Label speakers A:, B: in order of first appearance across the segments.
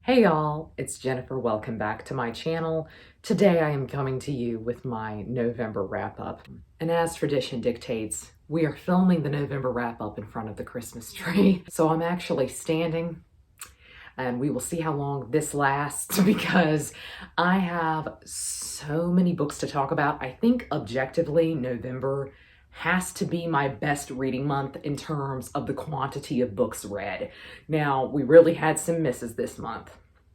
A: Hey y'all, it's Jennifer. Welcome back to my channel. Today I am coming to you with my November wrap-up. And as tradition dictates, we are filming the November wrap-up in front of the Christmas tree. So I'm actually standing, and we will see how long this lasts because I have so many books to talk about. I think objectively, November has to be my best reading month in terms of the quantity of books read. Now, we really had some misses this month,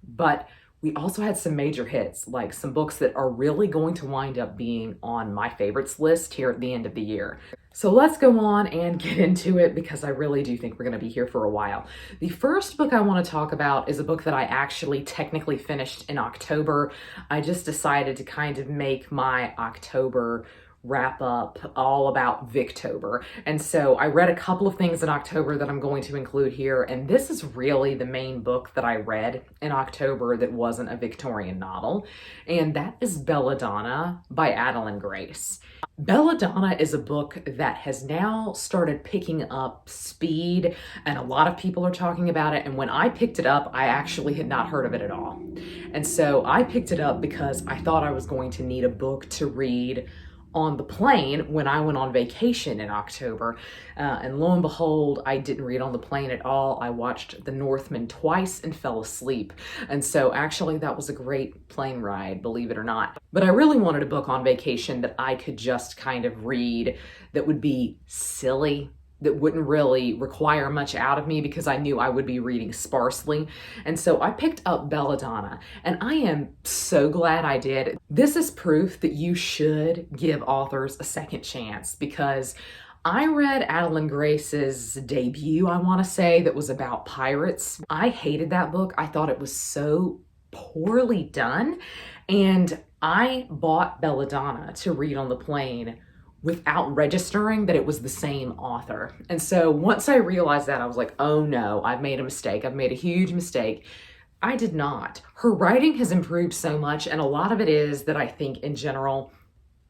A: but we also had some major hits, like some books that are really going to wind up being on my favorites list here at the end of the year. So let's go on and get into it because I really do think we're going to be here for a while. The first book I want to talk about is a book that I actually technically finished in October. I just decided to kind of make my October wrap up all about Victober. And so I read a couple of things in October that I'm going to include here. And this is really the main book that I read in October that wasn't a Victorian novel. And that is Belladonna by Adalyn Grace. Belladonna is a book that has now started picking up speed, and a lot of people are talking about it. And when I picked it up, I actually had not heard of it at all. And so I picked it up because I thought I was going to need a book to read on the plane when I went on vacation in October. And lo and behold, I didn't read on the plane at all. I watched The Northman twice and fell asleep. And so actually that was a great plane ride, believe it or not. But I really wanted a book on vacation that I could just kind of read that would be silly, that wouldn't really require much out of me because I knew I would be reading sparsely. And so I picked up Belladonna, and I am so glad I did. This is proof that you should give authors a second chance, because I read Adalyn Grace's debut, I want to say, that was about pirates. I hated that book. I thought it was so poorly done. And I bought Belladonna to read on the plane without registering that it was the same author. And so once I realized that, I was like, oh no, I've made a mistake. I've made a huge mistake. I did not. Her writing has improved so much, and a lot of it is that I think in general,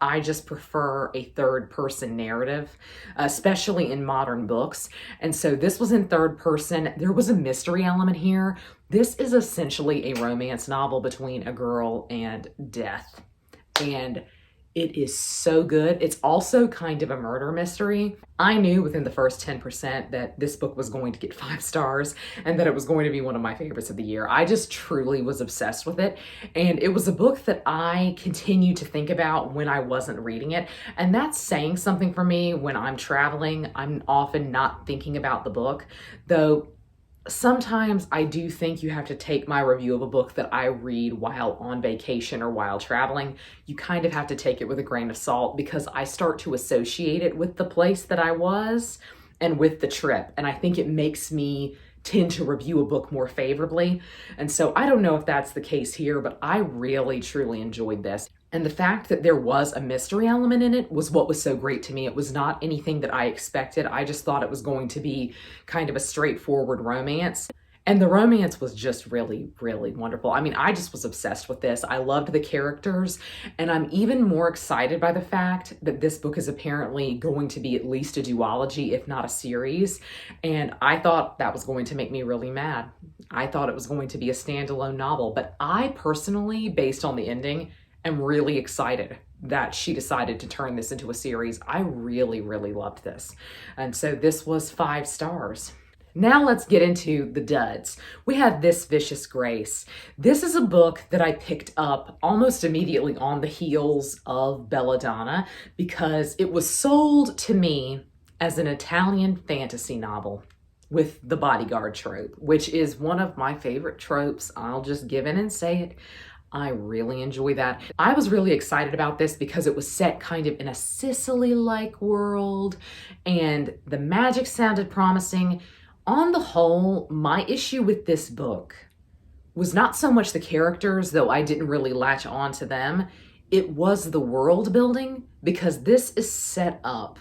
A: I just prefer a third person narrative, especially in modern books. And so this was in third person. There was a mystery element here. This is essentially a romance novel between a girl and death. And it is so good. It's also kind of a murder mystery. I knew within the first 10% that this book was going to get 5 stars and that it was going to be one of my favorites of the year. I just truly was obsessed with it. And it was a book that I continue to think about when I wasn't reading it. And that's saying something for me. When I'm traveling, I'm often not thinking about the book, though sometimes I do think you have to take my review of a book that I read while on vacation or while traveling. You kind of have to take it with a grain of salt because I start to associate it with the place that I was and with the trip. And I think it makes me tend to review a book more favorably. And so I don't know if that's the case here, but I really, truly enjoyed this. And the fact that there was a mystery element in it was what was so great to me. It was not anything that I expected. I just thought it was going to be kind of a straightforward romance. And the romance was just really, really wonderful. I mean, I just was obsessed with this. I loved the characters, and I'm even more excited by the fact that this book is apparently going to be at least a duology, if not a series. And I thought that was going to make me really mad. I thought it was going to be a standalone novel, but I personally, based on the ending, am really excited that she decided to turn this into a series. I really, really loved this. And so this was 5 stars. Now let's get into the duds. We have This Vicious Grace. This is a book that I picked up almost immediately on the heels of Belladonna because it was sold to me as an Italian fantasy novel with the bodyguard trope, which is one of my favorite tropes. I'll just give in and say it. I really enjoy that. I was really excited about this because it was set kind of in a Sicily-like world, and the magic sounded promising. On the whole, my issue with this book was not so much the characters, though I didn't really latch on to them. It was the world building, because this is set up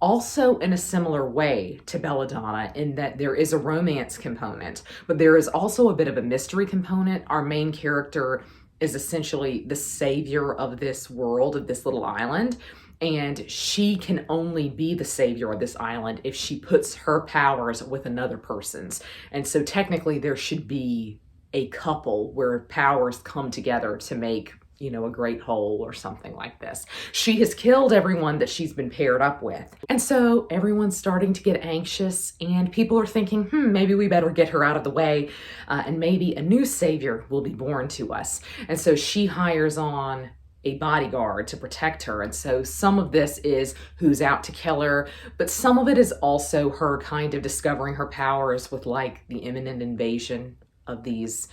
A: also in a similar way to Belladonna in that there is a romance component, but there is also a bit of a mystery component. Our main character is essentially the savior of this world, of this little island. And she can only be the savior of this island if she puts her powers with another person's. And so technically there should be a couple where powers come together to make, you know, a great whole or something like this. She has killed everyone that she's been paired up with. And so everyone's starting to get anxious, and people are thinking, maybe we better get her out of the way, and maybe a new savior will be born to us. And so she hires on a bodyguard to protect her. And so some of this is who's out to kill her, but some of it is also her kind of discovering her powers with like the imminent invasion of these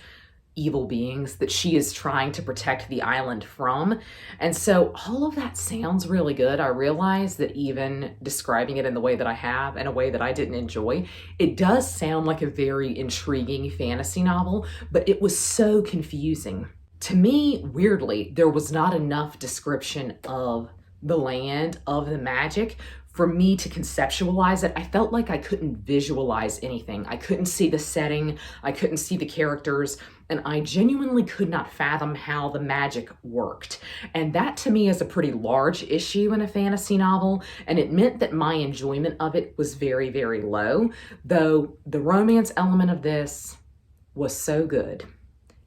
A: evil beings that she is trying to protect the island from. And so all of that sounds really good. I realize that even describing it in the way that I have, in a way that I didn't enjoy, it does sound like a very intriguing fantasy novel, but it was so confusing. To me, weirdly, there was not enough description of the land, of the magic, for me to conceptualize it. I felt like I couldn't visualize anything. I couldn't see the setting, I couldn't see the characters, and I genuinely could not fathom how the magic worked. And that to me is a pretty large issue in a fantasy novel, and it meant that my enjoyment of it was very, very low, though the romance element of this was so good.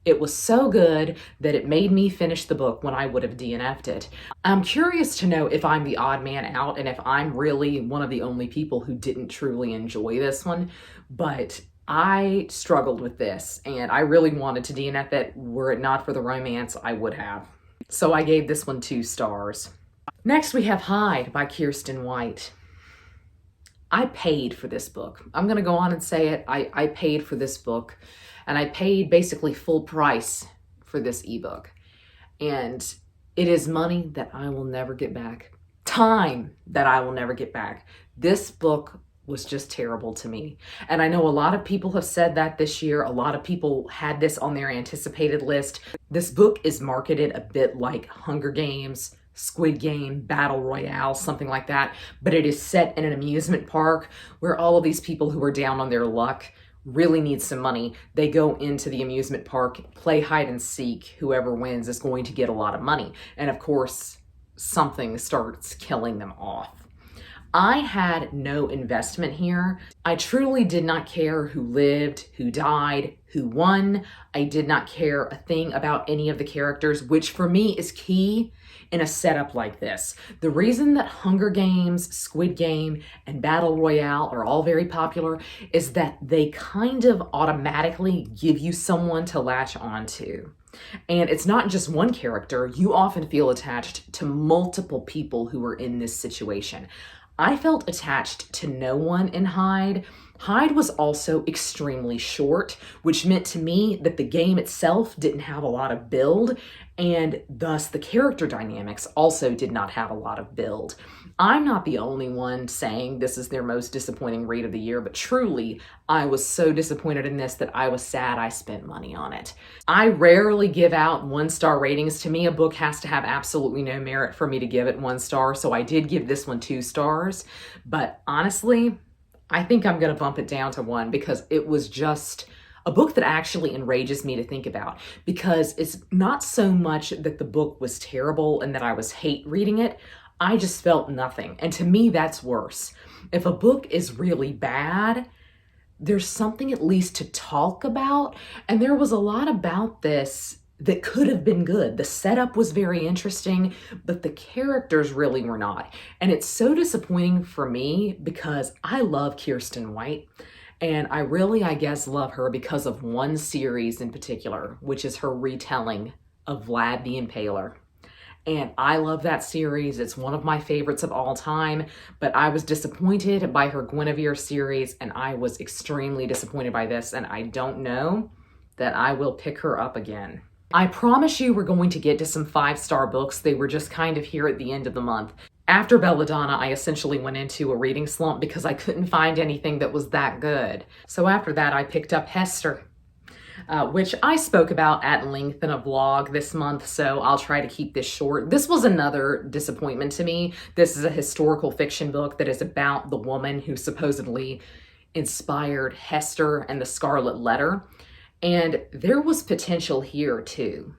A: It was so good that it made me finish the book when I would have DNF'd it. I'm curious to know if I'm the odd man out and if I'm really one of the only people who didn't truly enjoy this one, but I struggled with this and I really wanted to DNF it. Were it not for the romance, I would have. So I gave this one 2 stars. Next we have Hyde by Kiersten White. I paid for this book. I'm gonna go on and say it. I paid for this book. And I paid basically full price for this ebook. And it is money that I will never get back. Time that I will never get back. This book was just terrible to me. And I know a lot of people have said that this year. A lot of people had this on their anticipated list. This book is marketed a bit like Hunger Games, Squid Game, Battle Royale, something like that. But it is set in an amusement park where all of these people who are down on their luck really need some money. They go into the amusement park, play hide and seek. Whoever wins is going to get a lot of money. And of course, something starts killing them off. I had no investment here. I truly did not care who lived, who died, who won. I did not care a thing about any of the characters, which for me is key in a setup like this. The reason that Hunger Games, Squid Game, and Battle Royale are all very popular is that they kind of automatically give you someone to latch onto. And it's not just one character. You often feel attached to multiple people who are in this situation. I felt attached to no one in Hyde. Hyde was also extremely short, which meant to me that the game itself didn't have a lot of build, and thus the character dynamics also did not have a lot of build. I'm not the only one saying this is their most disappointing read of the year, but truly, I was so disappointed in this that I was sad I spent money on it. I rarely give out 1-star ratings. To me, a book has to have absolutely no merit for me to give it 1 star, so I did give this one 2 stars, but honestly, I think I'm going to bump it down to 1 because it was just a book that actually enrages me to think about, because it's not so much that the book was terrible and that I was hate reading it. I just felt nothing. And to me, that's worse. If a book is really bad, there's something at least to talk about. And there was a lot about this that could have been good. The setup was very interesting, but the characters really were not. And it's so disappointing for me because I love Kiersten White. And I really, I guess, love her because of one series in particular, which is her retelling of Vlad the Impaler. And I love that series. It's one of my favorites of all time, but I was disappointed by her Guinevere series, and I was extremely disappointed by this, and I don't know that I will pick her up again. I promise you we're going to get to some 5-star books. They were just kind of here at the end of the month. After Belladonna, I essentially went into a reading slump because I couldn't find anything that was that good. So after that, I picked up Hester, which I spoke about at length in a vlog this month, so I'll try to keep this short. This was another disappointment to me. This is a historical fiction book that is about the woman who supposedly inspired Hester and the Scarlet Letter, and there was potential here too.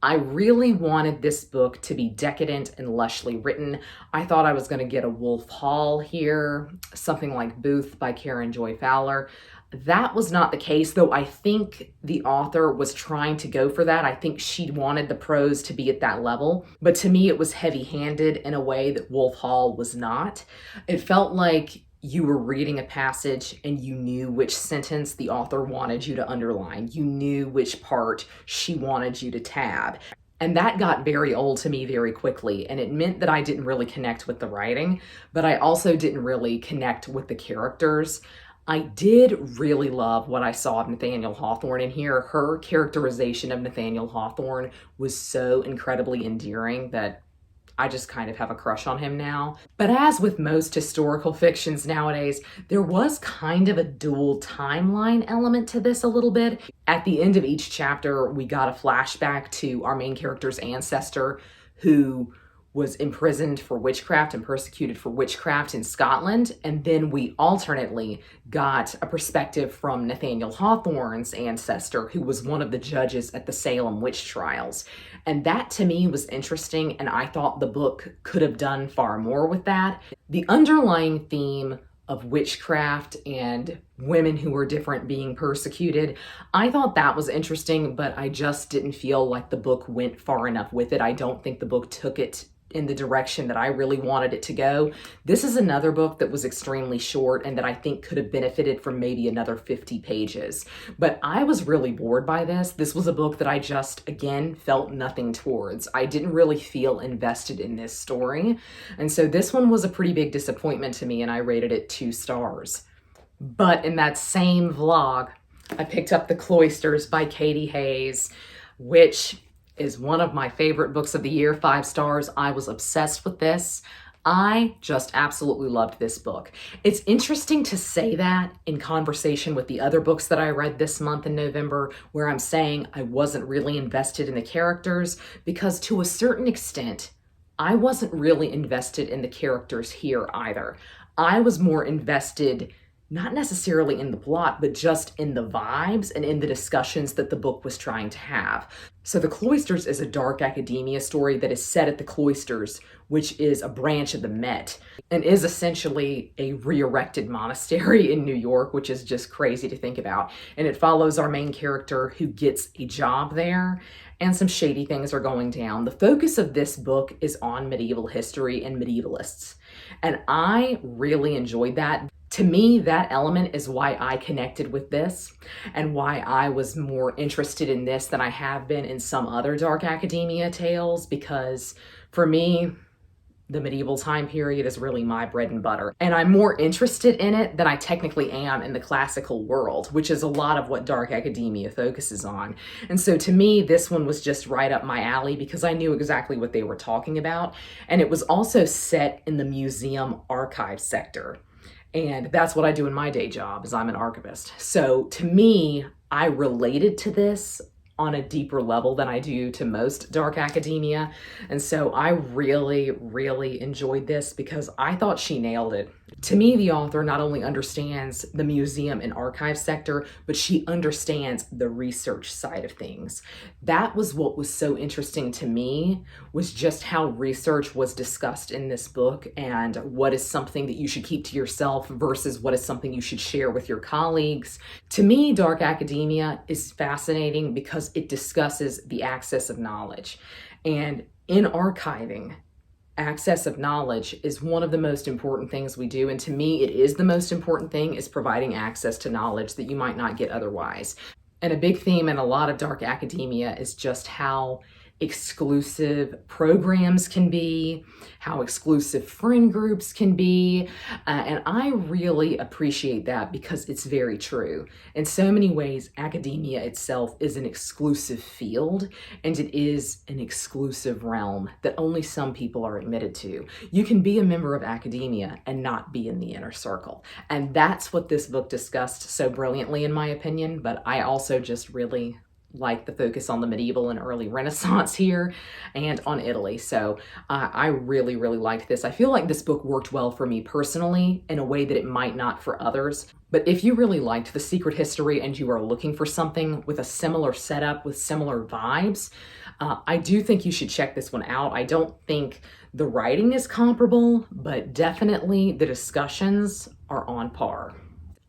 A: I really wanted this book to be decadent and lushly written. I thought I was going to get a Wolf Hall here, something like Booth by Karen Joy Fowler. That was not the case, though I think the author was trying to go for that. I think she wanted the prose to be at that level, but to me it was heavy-handed in a way that Wolf Hall was not. It felt like you were reading a passage and you knew which sentence the author wanted you to underline. You knew which part she wanted you to tab. And that got very old to me very quickly, and it meant that I didn't really connect with the writing, but I also didn't really connect with the characters. I did really love what I saw of Nathaniel Hawthorne in here. Her characterization of Nathaniel Hawthorne was so incredibly endearing that I just kind of have a crush on him now. But as with most historical fictions nowadays, there was kind of a dual timeline element to this a little bit. At the end of each chapter, we got a flashback to our main character's ancestor who was imprisoned for witchcraft and persecuted for witchcraft in Scotland. And then we alternately got a perspective from Nathaniel Hawthorne's ancestor, who was one of the judges at the Salem witch trials. And that to me was interesting, and I thought the book could have done far more with that. The underlying theme of witchcraft and women who were different being persecuted, I thought that was interesting, but I just didn't feel like the book went far enough with it. I don't think the book took it in the direction that I really wanted it to go. This is another book that was extremely short and that I think could have benefited from maybe another 50 pages. But I was really bored by this. This was a book that I just, again, felt nothing towards. I didn't really feel invested in this story. And so this one was a pretty big disappointment to me, and I rated it 2 stars. But in that same vlog, I picked up The Cloisters by Katy Hayes, which is one of my favorite books of the year, 5 stars. I was obsessed with this. I just absolutely loved this book. It's interesting to say that in conversation with the other books that I read this month in November, where I'm saying I wasn't really invested in the characters, because to a certain extent, I wasn't really invested in the characters here either. I was more invested not necessarily in the plot, but just in the vibes and in the discussions that the book was trying to have. So The Cloisters is a dark academia story that is set at the Cloisters, which is a branch of the Met, and is essentially a re-erected monastery in New York, which is just crazy to think about. And it follows our main character who gets a job there, and some shady things are going down. The focus of this book is on medieval history and medievalists, and I really enjoyed that. To me, that element is why I connected with this and why I was more interested in this than I have been in some other dark academia tales, because for me, the medieval time period is really my bread and butter. And I'm more interested in it than I technically am in the classical world, which is a lot of what dark academia focuses on. And so to me, this one was just right up my alley because I knew exactly what they were talking about. And it was also set in the museum archive sector. And that's what I do in my day job, is I'm an archivist. So to me, I related to this on a deeper level than I do to most dark academia. And so I really, really enjoyed this because I thought she nailed it. To me, the author not only understands the museum and archive sector, but she understands the research side of things. That was what was so interesting to me, was just how research was discussed in this book and what is something that you should keep to yourself versus what is something you should share with your colleagues. To me, dark academia is fascinating because it discusses the access of knowledge. And in archiving, access of knowledge is one of the most important things we do. And to me, it is the most important thing, is providing access to knowledge that you might not get otherwise. And a big theme in a lot of dark academia is just how exclusive programs can be, how exclusive friend groups can be. And I really appreciate that because it's very true. In so many ways, academia itself is an exclusive field, and it is an exclusive realm that only some people are admitted to. You can be a member of academia and not be in the inner circle. And that's what this book discussed so brilliantly, in my opinion. But I also just really like the focus on the medieval and early Renaissance here and on Italy. So I really, really liked this. I feel like this book worked well for me personally in a way that it might not for others. But if you really liked The Secret History and you are looking for something with a similar setup, with similar vibes, I do think you should check this one out. I don't think the writing is comparable, but definitely the discussions are on par.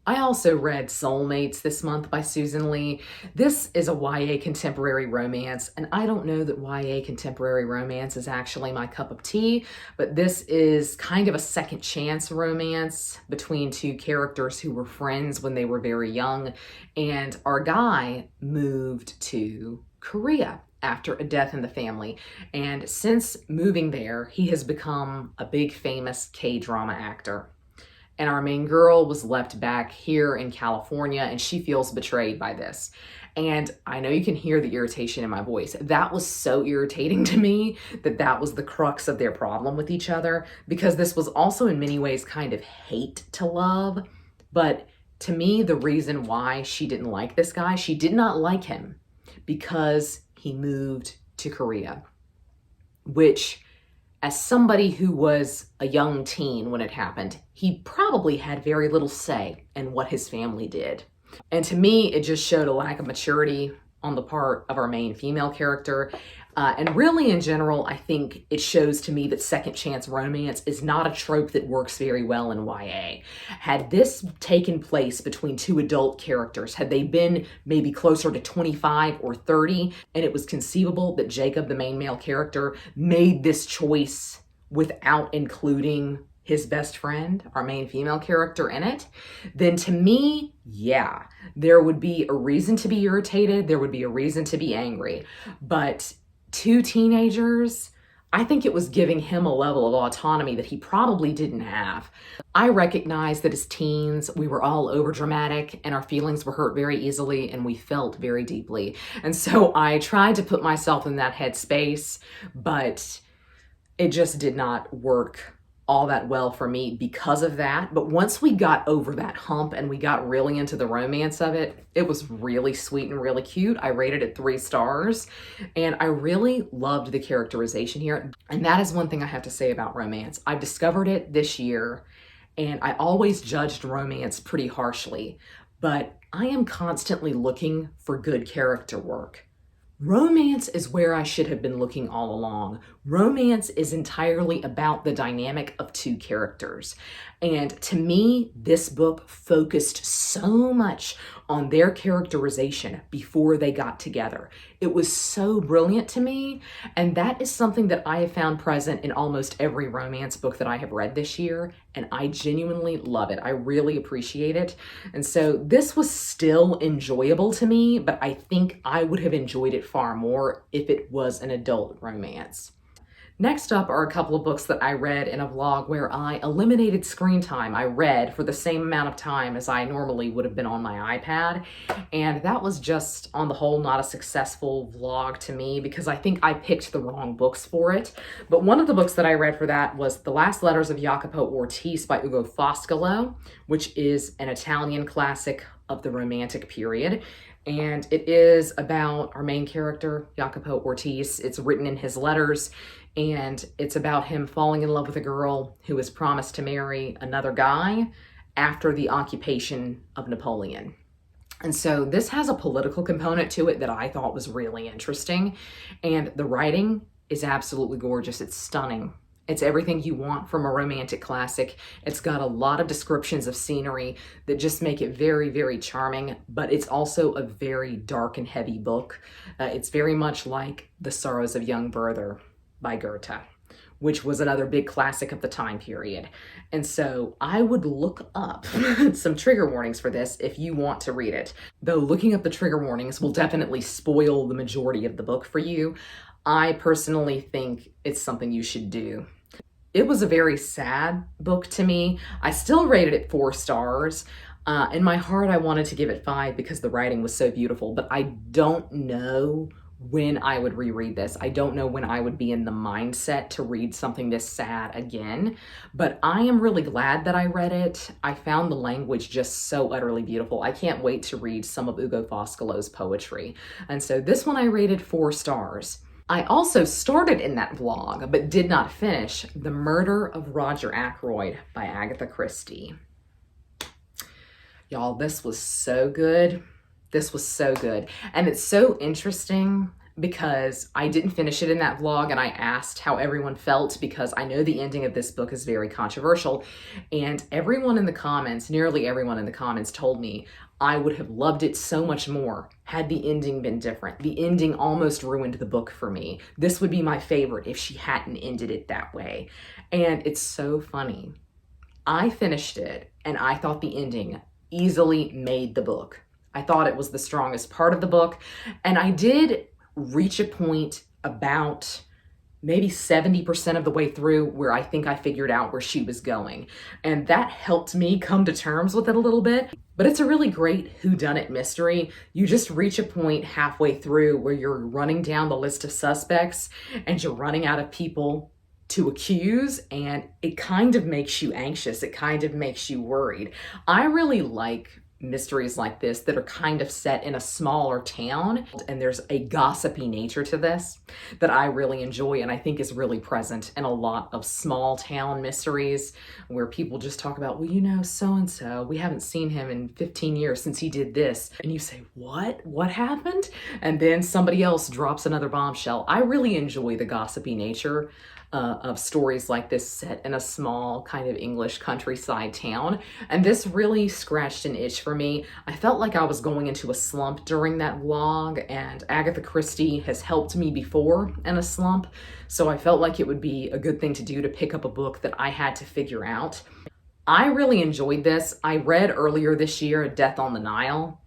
A: I also read Seoulmates this month by Susan Lee. This is a YA contemporary romance, and I don't know that YA contemporary romance is actually my cup of tea, but this is kind of a second chance romance between two characters who were friends when they were very young, and our guy moved to Korea after a death in the family. And since moving there, he has become a big famous K-drama actor. And our main girl was left back here in California, and she feels betrayed by this. And I know you can hear the irritation in my voice. That was so irritating to me that was the crux of their problem with each other, because this was also in many ways kind of hate to love. But to me, the reason why she didn't like this guy, she did not like him because he moved to Korea, which, as somebody who was a young teen when it happened, he probably had very little say in what his family did. And to me, it just showed a lack of maturity on the part of our main female character. And really, in general, I think it shows to me that second chance romance is not a trope that works very well in YA. Had this taken place between two adult characters, had they been maybe closer to 25 or 30, and it was conceivable that Jacob, the main male character, made this choice without including his best friend, our main female character, in it, then to me, yeah, there would be a reason to be irritated, there would be a reason to be angry. But two teenagers, I think it was giving him a level of autonomy that he probably didn't have. I recognize that as teens, we were all overdramatic and our feelings were hurt very easily and we felt very deeply. And so I tried to put myself in that headspace, but it just did not work all that well for me because of that. But once we got over that hump and we got really into the romance of it, it was really sweet and really cute. I rated it 3 stars, and I really loved the characterization here. And that is one thing I have to say about romance. I've discovered it this year, and I always judged romance pretty harshly, but I am constantly looking for good character work. Romance is where I should have been looking all along. Romance is entirely about the dynamic of two characters. And to me, this book focused so much on their characterization before they got together. It was so brilliant to me, and that is something that I have found present in almost every romance book that I have read this year, and I genuinely love it. I really appreciate it. And so this was still enjoyable to me, but I think I would have enjoyed it far more if it was an adult romance. Next up are a couple of books that I read in a vlog where I eliminated screen time. I read for the same amount of time as I normally would have been on my iPad, and that was just, on the whole, not a successful vlog to me because I think I picked the wrong books for it. But one of the books that I read for that was The Last Letters of Jacopo Ortis by Ugo Foscolo, which is an Italian classic of the Romantic period. And it is about our main character, Jacopo Ortis. It's written in his letters, and it's about him falling in love with a girl who is promised to marry another guy after the occupation of Napoleon. And so this has a political component to it that I thought was really interesting. And the writing is absolutely gorgeous. It's stunning. It's everything you want from a romantic classic. It's got a lot of descriptions of scenery that just make it very, very charming, but it's also a very dark and heavy book. It's very much like The Sorrows of Young Werther by Goethe, which was another big classic of the time period. And so I would look up some trigger warnings for this if you want to read it. Though looking up the trigger warnings will definitely spoil the majority of the book for you, I personally think it's something you should do. It was a very sad book to me. I still rated it 4 stars. In my heart, I wanted to give it 5 because the writing was so beautiful, but I don't know when I would reread this. I don't know when I would be in the mindset to read something this sad again, but I am really glad that I read it. I found the language just so utterly beautiful. I can't wait to read some of Ugo Foscolo's poetry. And so this one I rated 4 stars. I also started in that vlog, but did not finish, The Murder of Roger Ackroyd by Agatha Christie. Y'all, this was so good. This was so good. And it's so interesting because I didn't finish it in that vlog, and I asked how everyone felt because I know the ending of this book is very controversial, and everyone in the comments, nearly everyone in the comments, told me I would have loved it so much more had the ending been different. The ending almost ruined the book for me. This would be my favorite if she hadn't ended it that way. And it's so funny. I finished it and I thought the ending easily made the book. I thought it was the strongest part of the book. And I did reach a point about maybe 70% of the way through where I think I figured out where she was going. And that helped me come to terms with it a little bit. But it's a really great whodunit mystery. You just reach a point halfway through where you're running down the list of suspects and you're running out of people to accuse, and it kind of makes you anxious. It kind of makes you worried. I really like mysteries like this that are kind of set in a smaller town, and there's a gossipy nature to this that I really enjoy and I think is really present in a lot of small town mysteries where people just talk about, well, you know, so-and-so, we haven't seen him in 15 years since he did this. And you say, what happened? And then somebody else drops another bombshell. I really enjoy the gossipy nature of stories like this set in a small kind of English countryside town. And this really scratched an itch for me. I felt like I was going into a slump during that vlog, and Agatha Christie has helped me before in a slump. So I felt like it would be a good thing to do to pick up a book that I had to figure out. I really enjoyed this. I read earlier this year Death on the Nile,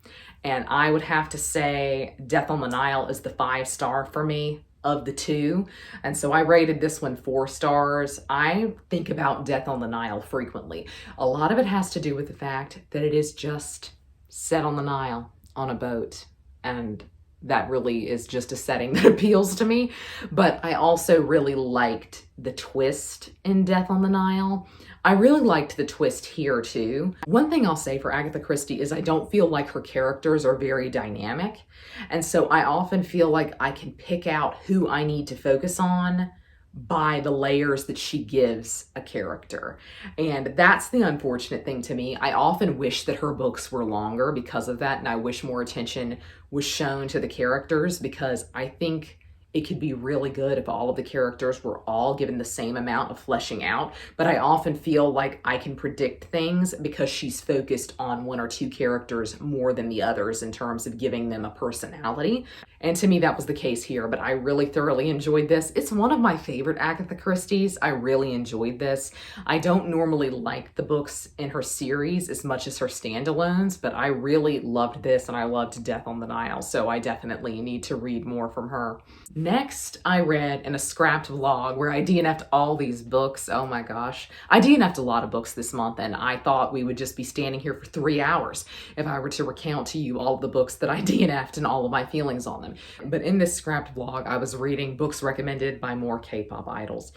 A: and I would have to say Death on the Nile is the 5-star for me of the two. And so I rated this one 4 stars. I think about Death on the Nile frequently. A lot of it has to do with the fact that it is just set on the Nile on a boat. And that really is just a setting that appeals to me. But I also really liked the twist in Death on the Nile. I really liked the twist here too. One thing I'll say for Agatha Christie is I don't feel like her characters are very dynamic. And so I often feel like I can pick out who I need to focus on by the layers that she gives a character. And that's the unfortunate thing to me. I often wish that her books were longer because of that, and I wish more attention was shown to the characters, because I think it could be really good if all of the characters were all given the same amount of fleshing out. But I often feel like I can predict things because she's focused on 1 or 2 characters more than the others in terms of giving them a personality. And to me, that was the case here, but I really thoroughly enjoyed this. It's one of my favorite Agatha Christie's. I really enjoyed this. I don't normally like the books in her series as much as her standalones, but I really loved this, and I loved Death on the Nile, so I definitely need to read more from her. Next, I read in a scrapped vlog where I DNF'd all these books. Oh my gosh. I DNF'd a lot of books this month, and I thought we would just be standing here for 3 hours if I were to recount to you all of the books that I DNF'd and all of my feelings on them. But in this scrapped vlog, I was reading books recommended by more K-pop idols.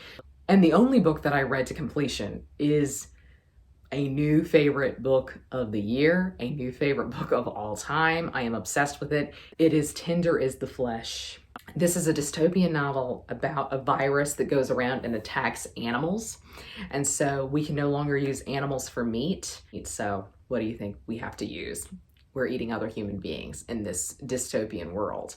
A: And the only book that I read to completion is a new favorite book of the year, a new favorite book of all time. I am obsessed with it. It is Tender is the Flesh. This is a dystopian novel about a virus that goes around and attacks animals. And so we can no longer use animals for meat. So what do you think we have to use? We're eating other human beings in this dystopian world.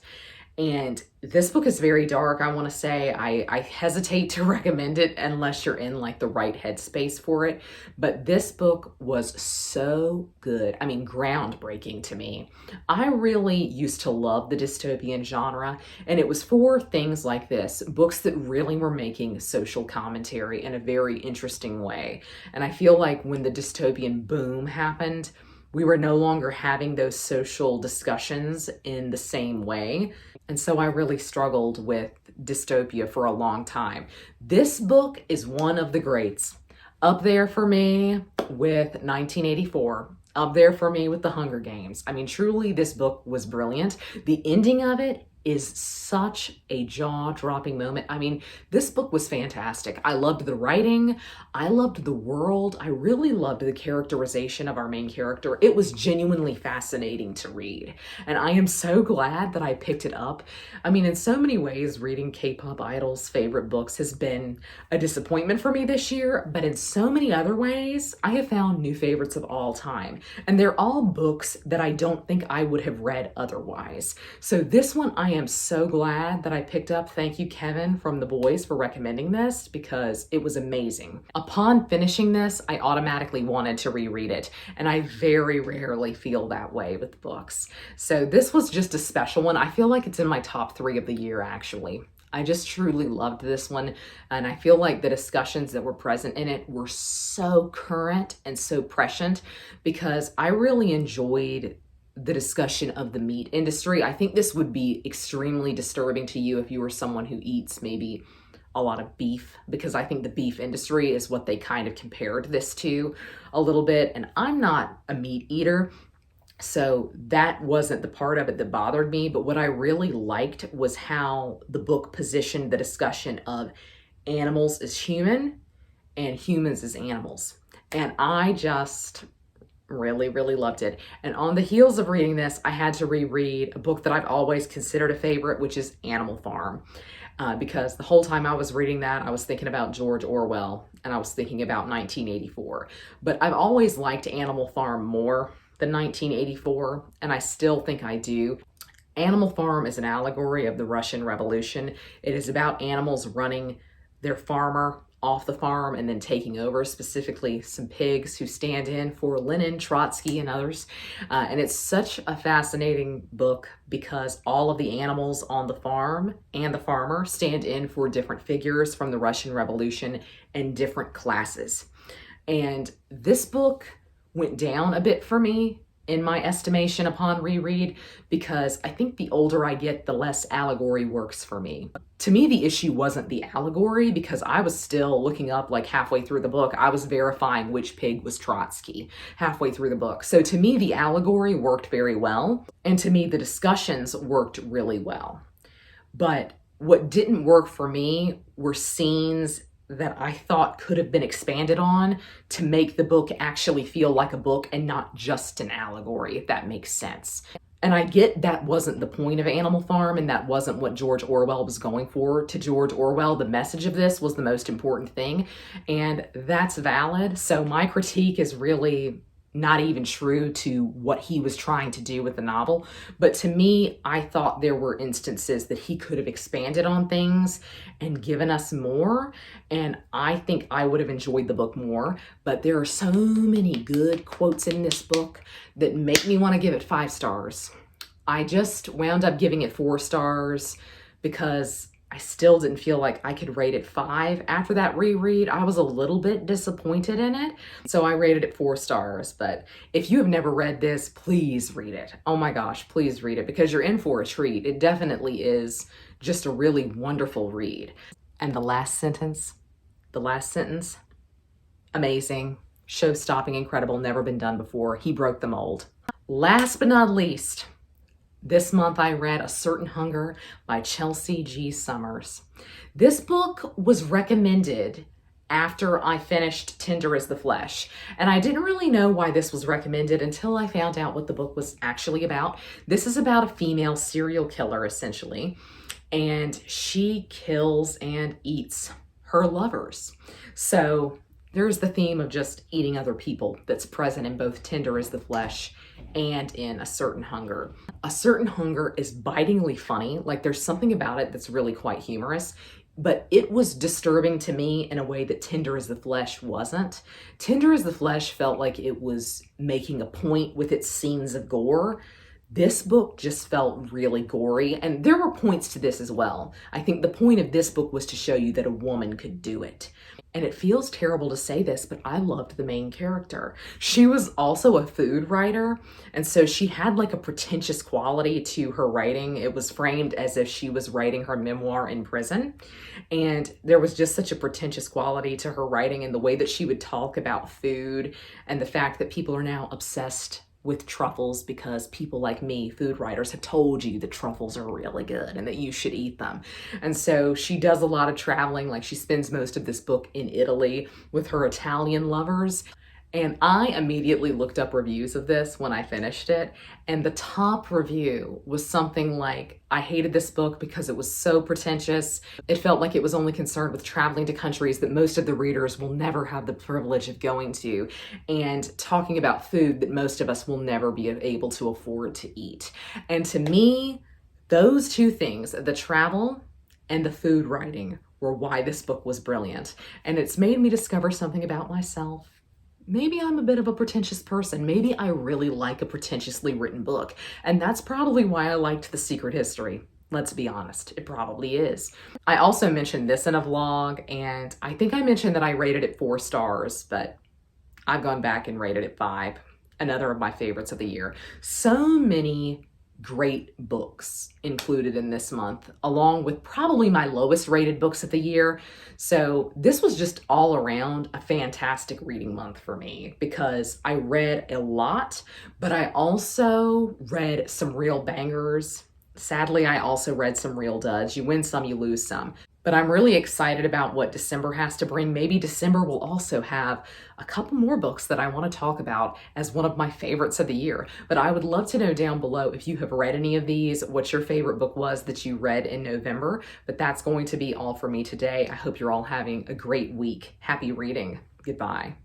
A: And this book is very dark. I want to say I hesitate to recommend it unless you're in like the right headspace for it. But this book was so good. I mean, groundbreaking to me. I really used to love the dystopian genre, and it was for things like this, books that really were making social commentary in a very interesting way. And I feel like when the dystopian boom happened, we were no longer having those social discussions in the same way. And so I really struggled with dystopia for a long time. This book is one of the greats. Up there for me with 1984. Up there for me with The Hunger Games. I mean, truly, this book was brilliant. The ending of it is such a jaw-dropping moment. I mean, this book was fantastic. I loved the writing. I loved the world. I really loved the characterization of our main character. It was genuinely fascinating to read. And I am so glad that I picked it up. I mean, in so many ways, reading K-pop idols' favorite books has been a disappointment for me this year, but in so many other ways, I have found new favorites of all time. And they're all books that I don't think I would have read otherwise. So this one I am so glad that I picked up Thank You Kevin from the boys for recommending this, because it was amazing. Upon finishing this, I automatically wanted to reread it, and I very rarely feel that way with books. So this was just a special one. I feel like it's in my top 3 of the year, actually. I just truly loved this one, and I feel like the discussions that were present in it were so current and so prescient, because I really enjoyed the discussion of the meat industry. I think this would be extremely disturbing to you if you were someone who eats maybe a lot of beef, because I think the beef industry is what they kind of compared this to a little bit, and I'm not a meat eater. So that wasn't the part of it that bothered me, but what I really liked was how the book positioned the discussion of animals as human and humans as animals. And I just really, really loved it. And on the heels of reading this, I had to reread a book that I've always considered a favorite, which is Animal Farm. Because the whole time I was reading that, I was thinking about George Orwell, and I was thinking about 1984. But I've always liked Animal Farm more than 1984, and I still think I do. Animal Farm is an allegory of the Russian Revolution. It is about animals running their farmer off the farm and then taking over, specifically some pigs who stand in for Lenin, Trotsky, and others. And it's such a fascinating book because all of the animals on the farm and the farmer stand in for different figures from the Russian Revolution and different classes. And this book went down a bit for me in my estimation upon reread, because I think the older I get, the less allegory works for me. To me, the issue wasn't the allegory, because I was still looking up, like halfway through the book, I was verifying which pig was Trotsky halfway through the book. So to me, the allegory worked very well, and to me, the discussions worked really well. But what didn't work for me were scenes that I thought could have been expanded on to make the book actually feel like a book and not just an allegory, if that makes sense. And I get that wasn't the point of Animal Farm, and that wasn't what George Orwell was going for. To George Orwell, the message of this was the most important thing, and that's valid. So my critique is really not even true to what he was trying to do with the novel. But to me, I thought there were instances that he could have expanded on things and given us more. And I think I would have enjoyed the book more. But there are so many good quotes in this book that make me want to give it 5 stars. I just wound up giving it 4 stars because I still didn't feel like I could rate it 5 after that reread. I was a little bit disappointed in it. So I rated it 4 stars. But if you have never read this, please read it. Oh my gosh, please read it, because you're in for a treat. It definitely is just a really wonderful read. And the last sentence, amazing, show-stopping, incredible, never been done before. He broke the mold. Last but not least, this month I read A Certain Hunger by Chelsea G. Summers. This book was recommended after I finished Tender as the Flesh, and I didn't really know why this was recommended until I found out what the book was actually about. This is about a female serial killer, essentially, and she kills and eats her lovers. So there's the theme of just eating other people that's present in both Tender as the Flesh and in A Certain Hunger. A Certain Hunger is bitingly funny. Like, there's something about it that's really quite humorous, but it was disturbing to me in a way that Tender as the Flesh wasn't. Tender as the Flesh felt like it was making a point with its scenes of gore. This book just felt really gory, and there were points to this as well. I think the point of this book was to show you that a woman could do it. And it feels terrible to say this, but I loved the main character. She was also a food writer, and so she had like a pretentious quality to her writing. It was framed as if she was writing her memoir in prison, and there was just such a pretentious quality to her writing and the way that she would talk about food and the fact that people are now obsessed with truffles because people like me, food writers, have told you that truffles are really good and that you should eat them. And so she does a lot of traveling. Like, she spends most of this book in Italy with her Italian lovers. And I immediately looked up reviews of this when I finished it, and the top review was something like, I hated this book because it was so pretentious. It felt like it was only concerned with traveling to countries that most of the readers will never have the privilege of going to, and talking about food that most of us will never be able to afford to eat. And to me, Those two things, the travel and the food writing, were why this book was brilliant. And it's made me discover something about myself. Maybe I'm a bit of a pretentious person. Maybe I really like a pretentiously written book. And that's probably why I liked The Secret History. Let's be honest, it probably is. I also mentioned this in a vlog, and I think I mentioned that I rated it 4 stars, but I've gone back and rated it 5. Another of my favorites of the year. So many great books included in this month, along with probably my lowest rated books of the year. So this was just all around a fantastic reading month for me, because I read a lot, but I also read some real bangers. Sadly, I also read some real duds. You win some, you lose some. But I'm really excited about what December has to bring. Maybe December will also have a couple more books that I want to talk about as one of my favorites of the year. But I would love to know down below if you have read any of these, what your favorite book was that you read in November. But that's going to be all for me today. I hope you're all having a great week. Happy reading. Goodbye.